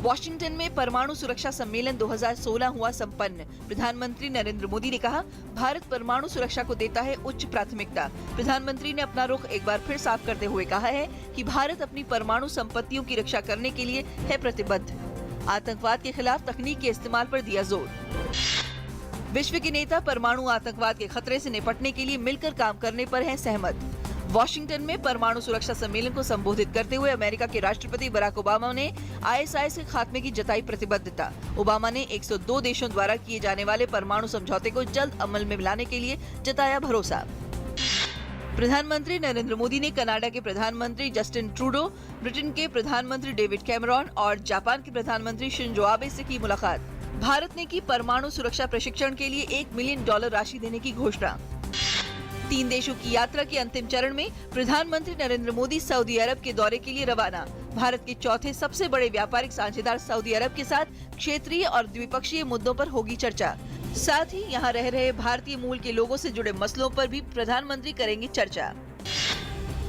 Washington में परमाणु सुरक्षा सम्मेलन 2016 हुआ संपन्न। प्रधानमंत्री नरेंद्र मोदी ने कहा, भारत परमाणु सुरक्षा को देता है उच्च प्राथमिकता। प्रधानमंत्री ने अपना रुख एक बार फिर साफ करते हुए कहा है कि भारत अपनी परमाणु संपत्तियों की रक्षा करने के लिए है प्रतिबद्ध। आतंकवाद के खिलाफ तकनीक के इस्तेमाल पर दिया जोर। विश्व के नेता परमाणु आतंकवाद के खतरे से निपटने के लिए मिलकर काम करने पर हैं सहमत। वॉशिंगटन में परमाणु सुरक्षा सम्मेलन को संबोधित करते हुए अमेरिका के राष्ट्रपति बराक ओबामा ने ISIS के खात्मे की जताई प्रतिबद्धता। ओबामा ने 102 देशों द्वारा किए जाने वाले परमाणु समझौते को जल्द अमल में लाने के लिए जताया भरोसा। प्रधानमंत्री नरेंद्र मोदी ने कनाडा के प्रधानमंत्री जस्टिन ट्रूडो, ब्रिटेन के प्रधानमंत्री डेविड कैमरॉन और जापान के प्रधानमंत्री शिंजो आबे से की मुलाकात। भारत ने की परमाणु सुरक्षा प्रशिक्षण के लिए $1 मिलियन राशि देने की घोषणा। 3 देशों की यात्रा के अंतिम चरण में प्रधानमंत्री नरेंद्र मोदी सऊदी अरब के दौरे के लिए रवाना। भारत के चौथे सबसे बड़े व्यापारिक साझेदार सऊदी अरब के साथ क्षेत्रीय और द्विपक्षीय मुद्दों पर होगी चर्चा। साथ ही यहां रह रहे भारतीय मूल के लोगों से जुड़े मसलों पर भी प्रधानमंत्री करेंगे चर्चा।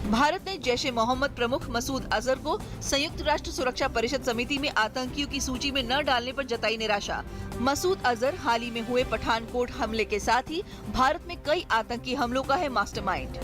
भारत ने जैश-ए-मोहम्मद प्रमुख मसूद अजहर को संयुक्त राष्ट्र सुरक्षा परिषद समिति में आतंकियों की सूची में न डालने पर जताई निराशा। मसूद अजहर हाल ही में हुए पठानकोट हमले के साथ ही भारत में कई आतंकी हमलों का है मास्टरमाइंड।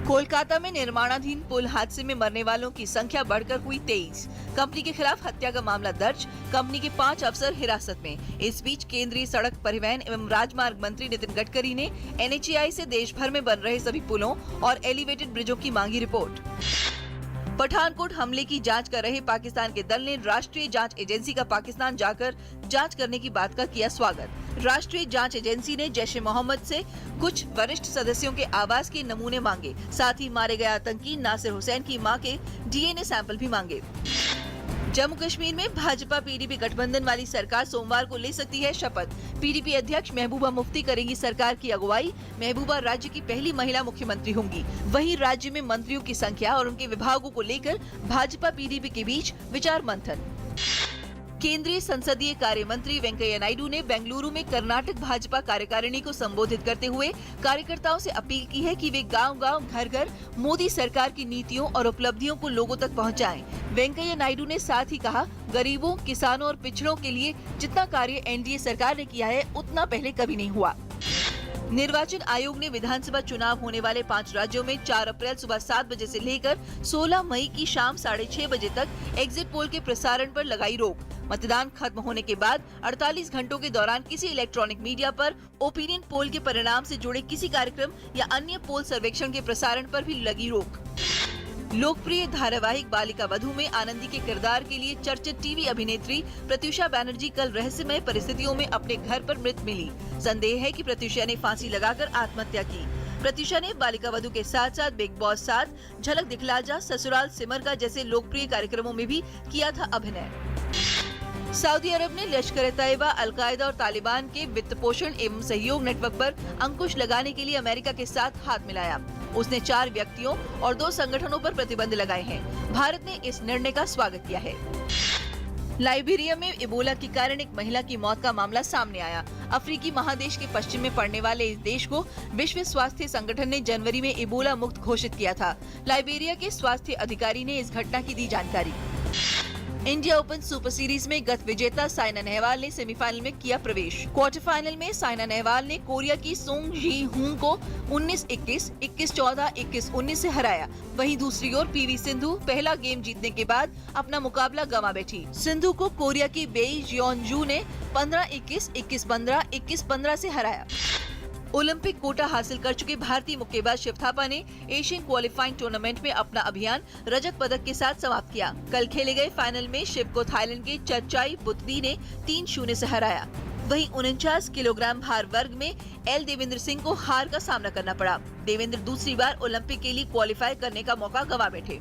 कोलकाता में निर्माणाधीन पुल हादसे में मरने वालों की संख्या बढ़कर हुई 23। कंपनी के खिलाफ हत्या का मामला दर्ज, कंपनी के 5 अफसर हिरासत में। इस बीच केंद्रीय सड़क परिवहन एवं राजमार्ग मंत्री नितिन गडकरी ने NHAI से देश भर में बन रहे सभी पुलों और एलिवेटेड ब्रिजों की मांगी रिपोर्ट। पठानकोट हमले की जांच कर रहे पाकिस्तान के दल ने राष्ट्रीय जांच एजेंसी का पाकिस्तान जाकर जांच करने की बात का किया स्वागत। राष्ट्रीय जांच एजेंसी ने जैश-ए-मोहम्मद से कुछ वरिष्ठ सदस्यों के आवास के नमूने मांगे। साथ ही मारे गए आतंकी नासिर हुसैन की मां के DNA सैंपल भी मांगे। जम्मू कश्मीर में भाजपा PDP गठबंधन वाली सरकार सोमवार को ले सकती है शपथ। PDP अध्यक्ष महबूबा मुफ्ती करेंगी सरकार की अगुवाई। महबूबा राज्य की पहली महिला मुख्यमंत्री होंगी। वहीं राज्य में मंत्रियों की संख्या और उनके विभागों को लेकर भाजपा PDP के बीच विचार मंथन। केंद्रीय संसदीय कार्य मंत्री वेंकैया नायडू ने बेंगलुरु में कर्नाटक भाजपा कार्यकारिणी को संबोधित करते हुए कार्यकर्ताओं से अपील की है कि वे गांव-गांव, घर-घर मोदी सरकार की नीतियों और उपलब्धियों को लोगों तक पहुंचाएं। वेंकैया नायडू ने साथ ही कहा, गरीबों, किसानों और पिछड़ों के लिए जितना कार्य NDA सरकार ने किया है उतना पहले कभी नहीं हुआ। निर्वाचन आयोग ने विधानसभा चुनाव होने वाले 5 राज्यों में 4 अप्रैल सुबह 7 बजे से लेकर 16 मई की शाम 6:30 बजे तक एग्जिट पोल के प्रसारण पर लगाई रोक। मतदान खत्म होने के बाद 48 घंटों के दौरान किसी इलेक्ट्रॉनिक मीडिया पर ओपिनियन पोल के परिणाम से जुड़े किसी कार्यक्रम या अन्य पोल सर्वेक्षण के प्रसारण पर भी लगी रोक। लोकप्रिय धारावाहिक बालिका वधू में आनंदी के किरदार के लिए चर्चित टीवी अभिनेत्री प्रत्युषा बनर्जी कल रहस्यमय परिस्थितियों में अपने घर पर मृत मिली। संदेह है कि प्रत्युषा ने फांसी लगाकर आत्महत्या की। प्रत्युषा ने बालिका वधू के साथ साथ बिग बॉस 7, झलक दिखला जा, ससुराल सिमर का जैसे लोकप्रिय कार्यक्रमों में भी किया था अभिनय। सऊदी अरब ने लश्कर-ए-तैयबा, अल-कायदा और तालिबान के वित्त पोषण एवं सहयोग नेटवर्क पर अंकुश लगाने के लिए अमेरिका के साथ हाथ मिलाया। उसने 4 व्यक्तियों और 2 संगठनों पर प्रतिबंध लगाए हैं। भारत ने इस निर्णय का स्वागत किया है। लाइबेरिया में इबोला के कारण एक महिला की मौत का मामला सामने आया। अफ्रीकी महादेश के पश्चिम में पड़ने वाले इस देश को विश्व स्वास्थ्य संगठन ने जनवरी में इबोला मुक्त घोषित किया था। लाइबेरिया के स्वास्थ्य अधिकारी ने इस घटना की दी जानकारी। इंडिया ओपन सुपर सीरीज में गत विजेता साइना नेहवाल ने सेमीफाइनल में किया प्रवेश। क्वार्टर फाइनल में साइना नेहवाल ने कोरिया की सोंग जी हुंग को 19-21, 21-14, 21-19 से हराया। वहीं दूसरी ओर PV सिंधु पहला गेम जीतने के बाद अपना मुकाबला गंवा बैठी। सिंधु को कोरिया की बेई जियोनजू ने 15-21, 21-15, 21-15 से हराया। ओलंपिक कोटा हासिल कर चुके भारतीय मुक्केबाज शिव थापा ने एशियन क्वालिफाइंग टूर्नामेंट में अपना अभियान रजत पदक के साथ समाप्त किया। कल खेले गए फाइनल में शिव को थाईलैंड के चर्चाई बुतरी ने 3-0 से हराया। वहीं 49 किलोग्राम भार वर्ग में एल देवेंद्र सिंह को हार का सामना करना पड़ा। देवेंद्र दूसरी बार ओलंपिक के लिए क्वालिफाई करने का मौका गंवा बैठे।